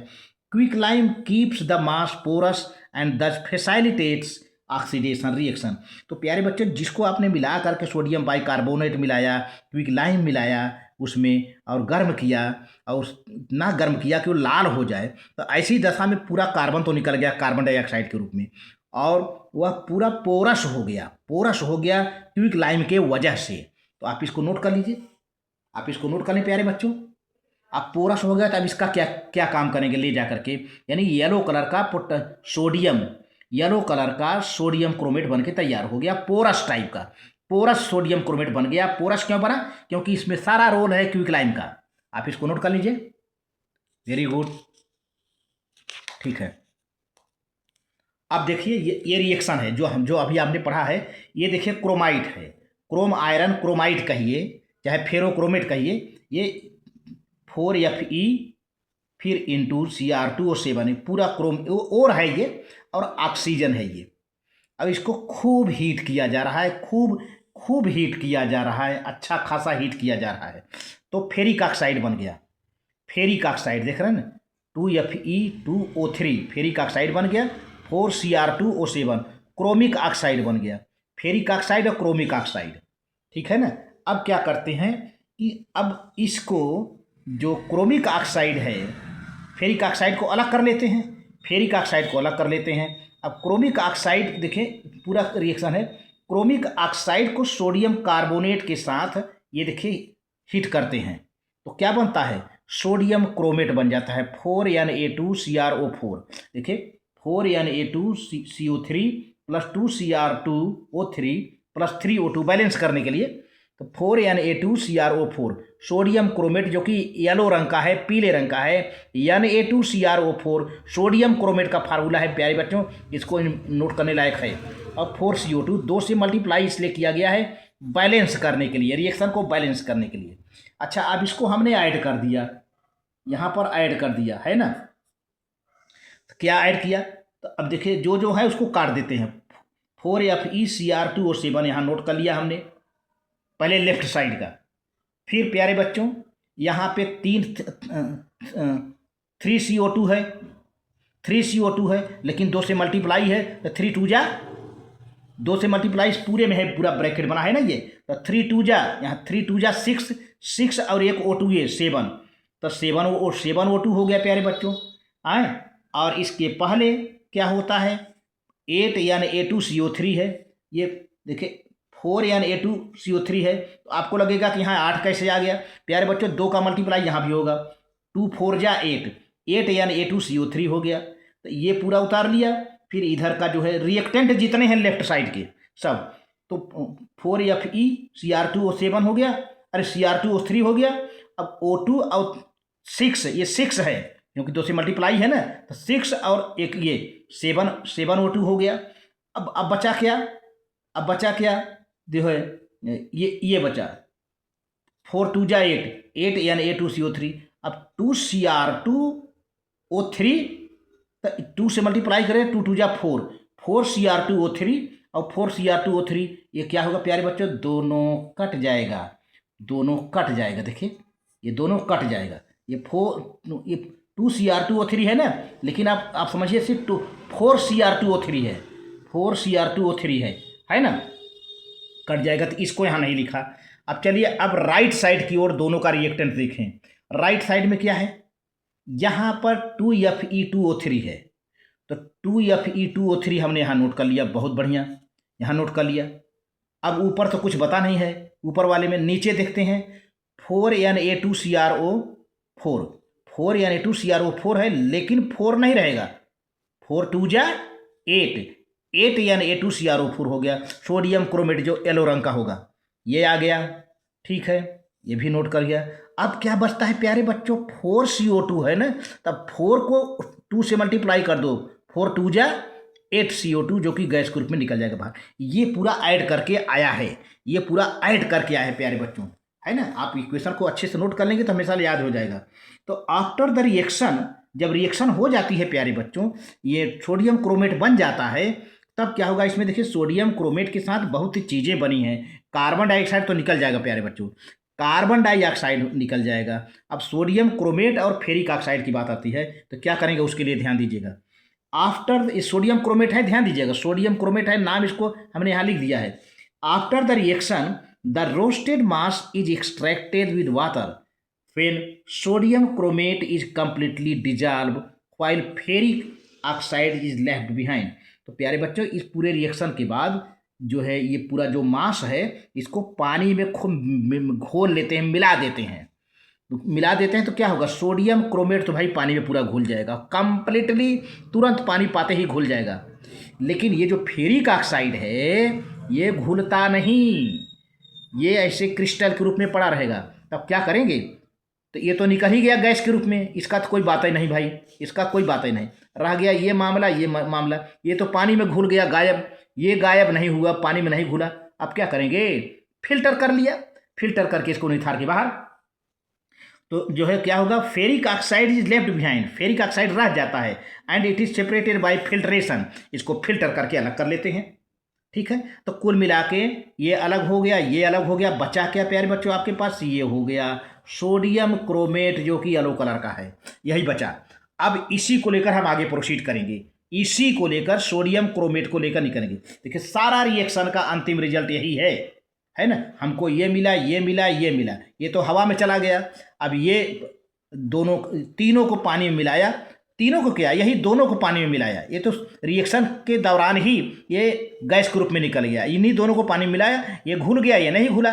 Quick lime keeps the mass porous and thus facilitates oxidation reaction. तो प्यारे बच्चे, जिसको आपने मिला करके सोडियम बाइकार्बोनेट मिलाया, क्विक लाइम मिलाया उसमें, और गर्म किया, और इतना गर्म किया कि वो लाल हो जाए, तो ऐसी दशा में पूरा कार्बन तो निकल गया कार्बन डाइऑक्साइड के रूप में, और वह पूरा पोरस हो गया क्विक लाइम के वजह से। तो आप इसको नोट कर लीजिए, आप इसको नोट कर लें प्यारे बच्चों। अब पोरस हो गया, तो अब इसका क्या क्या काम करेंगे ले जा करके, यानी येलो कलर का सोडियम क्रोमेट बन के तैयार हो गया, पोरस टाइप का। पोरस सोडियम क्रोमेट बन गया। पोरस क्यों बना? क्योंकि इसमें सारा रोल है क्विक लाइम का। आप इसको नोट कर लीजिए। वेरी गुड, ठीक है। अब देखिए ये रिएक्शन है जो अभी आपने पढ़ा है। ये देखिए क्रोमाइट है, क्रोम आयरन क्रोमाइट कहिए, चाहे फेरोक्रोमेट कहिए। ये 4Fe फिर इंटू Cr2 और 7 पूरा क्रोम और है ये। और ऑक्सीजन है ये। अब इसको खूब हीट किया जा रहा है, खूब खूब हीट किया जा रहा है, अच्छा खासा हीट किया जा रहा है, तो फेरिक ऑक्साइड बन गया। फेरिक ऑक्साइड देख रहे हैं ना, 2Fe2O3 फेरिक ऑक्साइड बन गया। 4Cr2O7 क्रोमिक ऑक्साइड बन गया। फेरिक ऑक्साइड और क्रोमिक ऑक्साइड, ठीक है ना। अब क्या करते हैं कि अब इसको जो क्रोमिक ऑक्साइड है, फेरिक ऑक्साइड को अलग कर लेते हैं, फेरिक ऑक्साइड को अलग कर लेते हैं। अब क्रोमिक ऑक्साइड देखें, पूरा रिएक्शन है। क्रोमिक ऑक्साइड को सोडियम कार्बोनेट के साथ ये देखिए हीट करते हैं, तो क्या बनता है, सोडियम क्रोमेट बन जाता है, 4Na2CrO4। देखिए 4Na2CO3 + 2Cr2O3 + 3O2 बैलेंस करने के लिए, तो 4Na2CrO4 सोडियम क्रोमेट जो कि येलो रंग का है, पीले रंग का है। Na2CrO4 सोडियम क्रोमेट का फार्मूला है प्यारे बच्चों, इसको नोट करने लायक है। और 4CO2 2 से मल्टीप्लाई इसलिए किया गया है बैलेंस करने के लिए, रिएक्शन को बैलेंस करने के लिए। अच्छा, अब इसको हमने ऐड कर दिया, यहाँ पर ऐड कर दिया है ना। तो क्या ऐड किया, तो अब देखिए जो जो है उसको काट देते हैं। 4FeCr2O7 यहाँ नोट कर लिया हमने, पहले लेफ्ट साइड का। फिर प्यारे बच्चों यहाँ पे 3CO2 है, 3CO2 है, लेकिन 2 से मल्टीप्लाई है, तो 3 2 जा 2 से मल्टीप्लाई इस पूरे में है, पूरा ब्रैकेट बना है ना ये, तो 3 2 जा, यहाँ 3 2 जा 6, 6 और एक O2 ये 7, तो 7O2 हो गया प्यारे बच्चों आए। और इसके पहले क्या होता है, 8 यानी A2CO3 है, ये देखिए 4 यानी A2CO3 है, तो आपको लगेगा कि यहाँ 8 कैसे आ गया। प्यारे बच्चों 2 का मल्टीप्लाई यहाँ भी होगा, 2 4 जा 8, 8 यानी A2CO3 हो गया, तो ये पूरा उतार लिया। फिर इधर का जो है रिएक्टेंट जितने हैं लेफ्ट साइड के सब, तो 4FeCr2O7 हो गया, अरे Cr2O3 हो गया। अब O2 और 6, ये 6 है क्योंकि 2 से मल्टीप्लाई है ना, तो 6 और एक ये 7O2 हो गया। अब बचा क्या, अब बचा क्या, देखो ये बचा 4 2 जा 8, 8 यानी A2CO3। अब 2Cr2O3, तो 2 से मल्टीप्लाई करें, 2 2 जा 4, 4Cr2O3 और 4Cr2O3, ये क्या होगा प्यारे बच्चों, दोनों कट जाएगा, दोनों कट जाएगा। देखिए ये दोनों कट जाएगा, ये 2Cr2O3 है ना, लेकिन आप समझिए सिर्फ 4Cr2O3 है, 4Cr2O3 है ना, कट जाएगा, तो इसको यहाँ नहीं लिखा। अब चलिए अब राइट साइड की ओर दोनों का रिएक्टेंट देखें। राइट साइड में क्या है, यहाँ पर 2Fe2O3 है, तो 2Fe2O3 हमने यहाँ नोट कर लिया, बहुत बढ़िया, यहाँ नोट कर लिया। अब ऊपर तो कुछ बता नहीं है ऊपर वाले में, नीचे देखते हैं 4Na2CrO4, 4Na2CrO4 है, लेकिन 4 नहीं रहेगा, 4 2 जा 8, 8 यानी A2CrO4 हो गया, सोडियम क्रोमेट जो येलो रंग का होगा ये आ गया, ठीक है, ये भी नोट कर गया। अब क्या बचता है प्यारे बच्चों, 4CO2 है ना, तब 4 को 2 से मल्टीप्लाई कर दो, 4 2 जा 8CO2 जो कि गैस के रूप में निकल जाएगा बाहर। ये पूरा ऐड करके आया है, ये पूरा ऐड करके आया है प्यारे बच्चों, है ना। आप इक्वेशन को अच्छे से नोट कर लेंगे तो हमेशा याद हो जाएगा। तो आफ्टर द रिएक्शन, जब रिएक्शन हो जाती है प्यारे बच्चों, ये सोडियम क्रोमेट बन जाता है, तब क्या होगा, इसमें देखिए सोडियम क्रोमेट के साथ बहुत सी चीज़ें बनी हैं। कार्बन डाइऑक्साइड तो निकल जाएगा प्यारे बच्चों, कार्बन डाइऑक्साइड निकल जाएगा। अब सोडियम क्रोमेट और फेरिक ऑक्साइड की बात आती है, तो क्या करेंगे उसके लिए ध्यान दीजिएगा। आफ्टर सोडियम क्रोमेट है, ध्यान दीजिएगा सोडियम क्रोमेट है, नाम इसको हमने यहाँ लिख दिया है। After the reaction the roasted mass is extracted with water when sodium chromate is completely dissolved while ferric oxide is left behind। तो प्यारे बच्चों इस पूरे रिएक्शन के बाद जो है ये पूरा जो मास है इसको पानी में खूब घोल लेते हैं, मिला देते हैं। तो मिला देते हैं तो क्या होगा, सोडियम क्रोमेट तो भाई पानी में पूरा घुल जाएगा, कंप्लीटली तुरंत पानी पाते ही घुल जाएगा। लेकिन ये जो फेरिक ऑक्साइड है ये घुलता नहीं, ये ऐसे क्रिस्टल के रूप में पड़ा रहेगा। तब क्या करेंगे, तो ये तो निकल ही गया गैस के रूप में, इसका तो कोई बात ही नहीं भाई, इसका कोई बात ही नहीं रह गया। ये मामला ये तो पानी में घुल गया, गायब, ये गायब नहीं हुआ, पानी में नहीं घुला। अब क्या करेंगे, फिल्टर कर लिया, फिल्टर करके इसको निथार के बाहर। तो जो है क्या होगा, ferric oxide is left behind, ferric oxide रह जाता है, and it is separated by filtration, इसको फिल्टर करके अलग कर लेते हैं। ठीक है, तो कुल मिला के ये अलग हो गया, ये अलग हो गया, बचा क्या प्यारे बच्चों आपके पास, ये हो गया सोडियम क्रोमेट जो कि येलो कलर का है, यही बचा। अब इसी को लेकर हम आगे प्रोसीड करेंगे, इसी को लेकर सोडियम क्रोमेट को लेकर निकलेंगे। देखिए सारा रिएक्शन का अंतिम रिजल्ट यही है ना, हमको ये मिला, ये मिला, ये मिला, ये तो हवा में चला गया। अब ये दोनों तीनों को पानी में मिलाया, तीनों को क्या, यही दोनों को पानी में मिलाया, ये तो रिएक्शन के दौरान ही ये गैस के रूप में निकल गया, इन्हीं दोनों को पानी में मिलाया, ये घुल गया, ये नहीं घुला,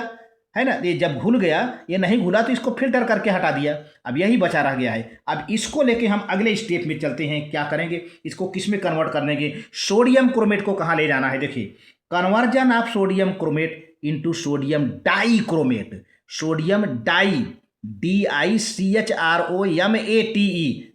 है ना। ये जब घुल गया, ये नहीं घुला, तो इसको फिल्टर करके हटा दिया, अब यही बचा रह गया है। अब इसको लेके हम अगले स्टेप में चलते हैं, क्या करेंगे, इसको किस में कन्वर्ट करेंगे, सोडियम क्रोमेट को कहाँ ले जाना है। देखिए conversion of sodium chromate into sodium dichromate, sodium di, DICHROMATE,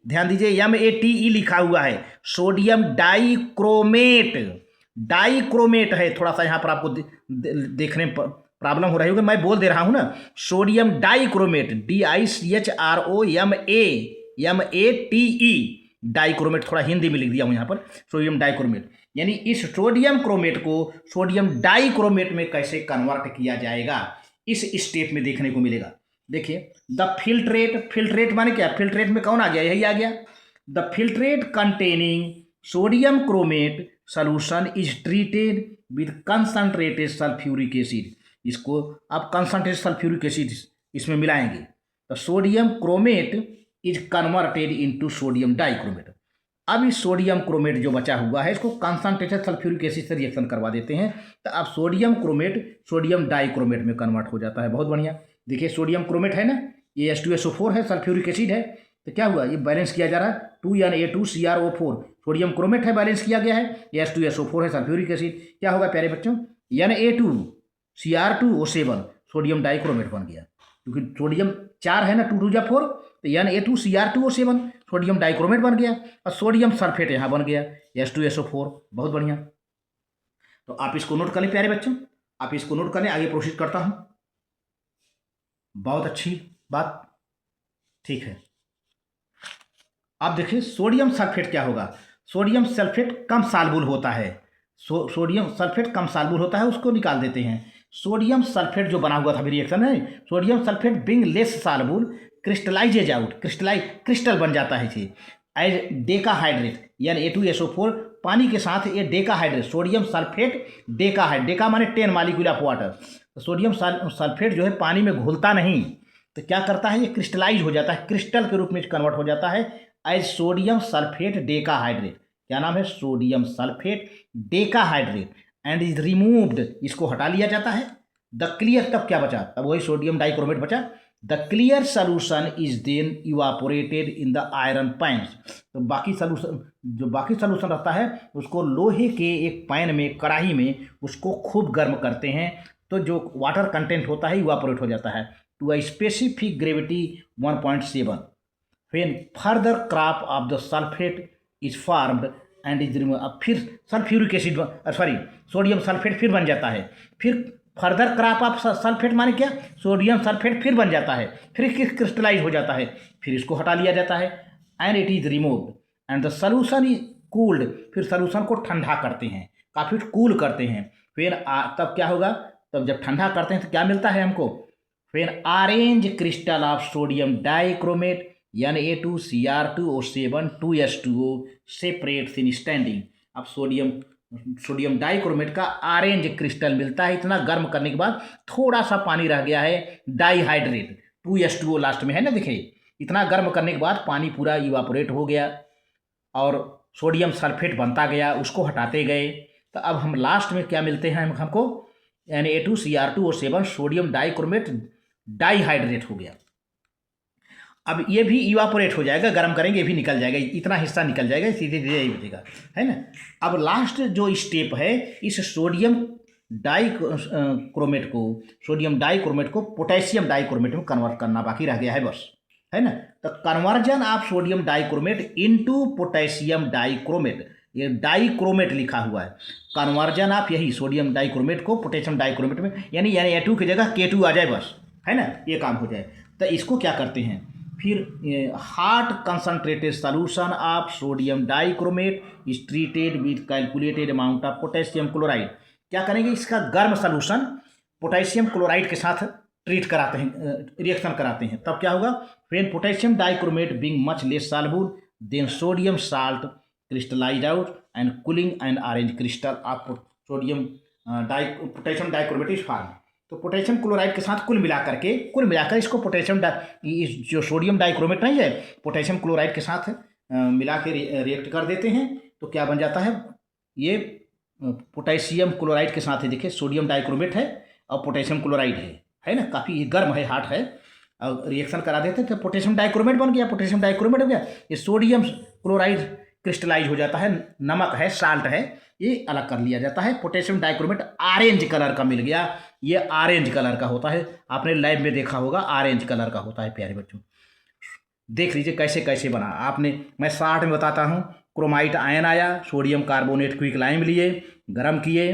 ध्यान दीजिए MATE लिखा हुआ है, sodium dichromate, dichromate है, थोड़ा सा यहाँ पर आपको देखने में प्रॉब्लम हो रही होगी, मैं बोल दे रहा हूँ ना, sodium dichromate, DICHROMATE, dichromate, थोड़ा हिंदी में लिख दिया हूँ यहाँ पर, सोडियम डाई क्रोमेट। यानी इस सोडियम क्रोमेट को सोडियम डाई क्रोमेट में कैसे कन्वर्ट किया जाएगा, इस स्टेप में देखने को मिलेगा। देखिए द फिल्ट्रेट, फिल्ट्रेट माने क्या, फिल्ट्रेट में कौन आ गया, यही आ गया, the filtrate containing sodium chromate solution is treated with concentrated sulphuric acid, इसको अब कंसंट्रेटेड सल्फ्यूरिक एसिड इसमें मिलाएंगे, तो sodium chromate is converted into sodium dichromate. अब इस सोडियम क्रोमेट जो बचा हुआ है, इसको कंसंट्रेटेड सल्फ्यूरिक एसिड से रिएक्शन करवा देते हैं, तो अब सोडियम क्रोमेट सोडियम डाइक्रोमेट में कन्वर्ट हो जाता है। बहुत बढ़िया, देखिए सोडियम क्रोमेट है ना, ये H2SO4 है, सल्फ्यूरिक एसिड है, तो क्या हुआ, ये बैलेंस किया जा रहा है, 2Na2CrO4, सोडियम क्रोमेट है, बैलेंस किया गया है, ये H2SO4 है, सल्फ्यूरिक एसिड, क्या होगा प्यारे बच्चों, Na2Cr2O7, सोडियम डाइक्रोमेट बन गया, क्योंकि सोडियम 4 है ना, 2 2 4, तो Na2Cr2O7 सोडियम डाइक्रोमेट बन गया, और सोडियम सल्फेट यहाँ बन गया H2SO4। बहुत बढ़िया, तो आप इसको नोट कर लें प्यारे बच्चों, आप इसको नोट कर लें, आगे प्रोसीड करता हूँ। बहुत अच्छी बात, ठीक है। अब देखिए सोडियम सल्फेट क्या होगा, सोडियम सल्फेट कम सालबुल होता है, सोडियम सल्फेट कम सालबुल होता है, उसको निकाल देते हैं। सोडियम सल्फेट जो बना हुआ था रिएक्शन है, sodium sulphate being less soluble crystallises out, crystal बन जाता है ये एज डेकाहाइड्रेट, यानी A2SO4 पानी के साथ ये decahydrate, sodium sulphate decahydrate, Deka माने 10 मॉलिक्यूल ऑफ वाटर, तो सोडियम सल्फेट जो है पानी में घुलता नहीं, तो क्या करता है, ये क्रिस्टलाइज हो जाता है, क्रिस्टल के रूप में कन्वर्ट हो जाता है एज सोडियम सल्फेट डेकाहाइड्रेट। क्या नाम है, sodium sulphate decahydrate, and is removed, इसको हटा लिया जाता है। द क्लियर, तब क्या बचा, तब वही सोडियम डाइक्रोमेट बचा। The clear solution is then evaporated in the iron pans, तो बाकी सोल्यूशन, जो बाकी सोल्यूशन रहता है उसको लोहे के एक पैन में, कढ़ाई में उसको खूब गर्म करते हैं, तो जो वाटर कंटेंट होता है इवापोरेट हो जाता है to a specific gravity 1.7। When further crop of the sulphate is formed and is remove, अब फिर sulphuric acid, sorry sodium sulphate फिर बन जाता है, फिर फर्दर क्रॉप ऑफ सल्फेट माने क्या, सोडियम सल्फेट फिर बन जाता है, फिर क्रिस्टलाइज हो जाता है, फिर इसको हटा लिया जाता है, and it is removed and the solution is cooled, फिर सोल्यूशन को ठंडा करते हैं, काफ़ी कूल करते हैं, फिर तब क्या होगा, तब जब ठंडा करते हैं तो क्या मिलता है हमको, फिर orange crystal of sodium dichromate Na2Cr2O7 2S2O separates in standing. अब सोडियम डाइक्रोमेट का ऑरेंज क्रिस्टल मिलता है, इतना गर्म करने के बाद थोड़ा सा पानी रह गया है, डाइहाइड्रेट 2S2O लास्ट में है ना, देखिए इतना गर्म करने के बाद पानी पूरा इवापोरेट हो गया और सोडियम सल्फेट बनता गया, उसको हटाते गए, तो अब हम लास्ट में क्या मिलते हैं हमको, Na2Cr2O7 सोडियम डाइक्रोमेट डाइहाइड्रेट हो गया। अब ये भी इवापोरेट हो जाएगा, गर्म करेंगे ये भी निकल जाएगा, इतना हिस्सा निकल जाएगा, सीधे सीधे यही बचेगा, है ना। अब लास्ट जो स्टेप है, इस सोडियम डाइक्रोमेट को पोटेशियम डाइक्रोमेट में कन्वर्ट करना बाकी रह गया है बस, है ना। तो conversion of sodium dichromate into potassium dichromate, ये डाइक्रोमेट लिखा हुआ है, कन्वर्जन ऑफ यही सोडियम डाइक्रोमेट को पोटेशियम डाइक्रोमेट में, यानी Na2 की जगह K2 आ जाए बस, है ना, ये काम हो जाए। तो इसको क्या करते हैं फिर, hard concentrated solution of sodium dichromate is treated with calculated amount of potassium chloride. क्या करेंगे, इसका गर्म सोल्यूशन पोटेशियम क्लोराइड के साथ ट्रीट कराते हैं, रिएक्शन कराते हैं। तब क्या होगा, when potassium dichromate being much less soluble than sodium salt crystallise out and cooling and orange crystal of sodium potassium dichromate is form. तो पोटेशियम क्लोराइड के साथ कुल मिलाकर इसको जो सोडियम डाइक्रोमेट नहीं है, पोटेशियम क्लोराइड के साथ मिला के रिएक्ट कर देते हैं। तो क्या बन जाता है, ये पोटेशियम क्लोराइड के साथ है, देखिए सोडियम डाइक्रोमेट है और पोटेशियम क्लोराइड है ना, काफ़ी गर्म है, हार्ड है, और रिएक्शन करा देते हैं तो पोटेशियम डाइक्रोमेट बन गया। पोटेशियम डाइक्रोमेट हो गया, ये सोडियम क्लोराइड क्रिस्टलाइज हो जाता है, नमक है, साल्ट है, ये अलग कर लिया जाता है। पोटेशियम डाइक्रोमेट ऑरेंज कलर का मिल गया, ये ऑरेंज कलर का होता है, आपने लैब में देखा होगा, ऑरेंज कलर का होता है प्यारे बच्चों। देख लीजिए कैसे कैसे बना, मैं शॉर्ट में बताता हूँ। क्रोमाइट आयन आया, सोडियम कार्बोनेट क्विक लाइम लिए, गर्म किए,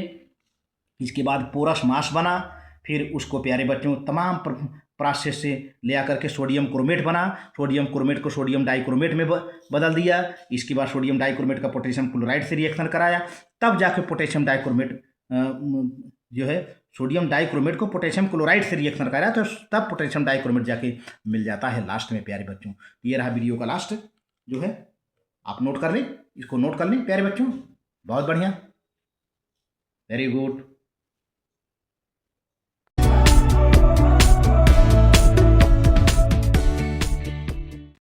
इसके बाद पोरस मास बना, फिर उसको प्यारे बच्चों तमाम प्रोसेस से ले आकर के सोडियम क्रोमेट बना, सोडियम क्रोमेट को सोडियम डाइक्रोमेट में बदल दिया, इसके बाद सोडियम डाइक्रोमेट का पोटेशियम क्लोराइड से रिएक्शन कराया, तब जाके पोटेशियम डाइक्रोमेट जो है सोडियम डाइक्रोमेट को पोटेशियम क्लोराइड से रिएक्शन कराया, तो तब पोटेशियम डाइक्रोमेट जाके मिल जाता है लास्ट में प्यारे बच्चों। ये रहा वीडियो का लास्ट जो है, आप नोट कर लें, इसको नोट कर लें प्यारे बच्चों, बहुत बढ़िया, वेरी गुड।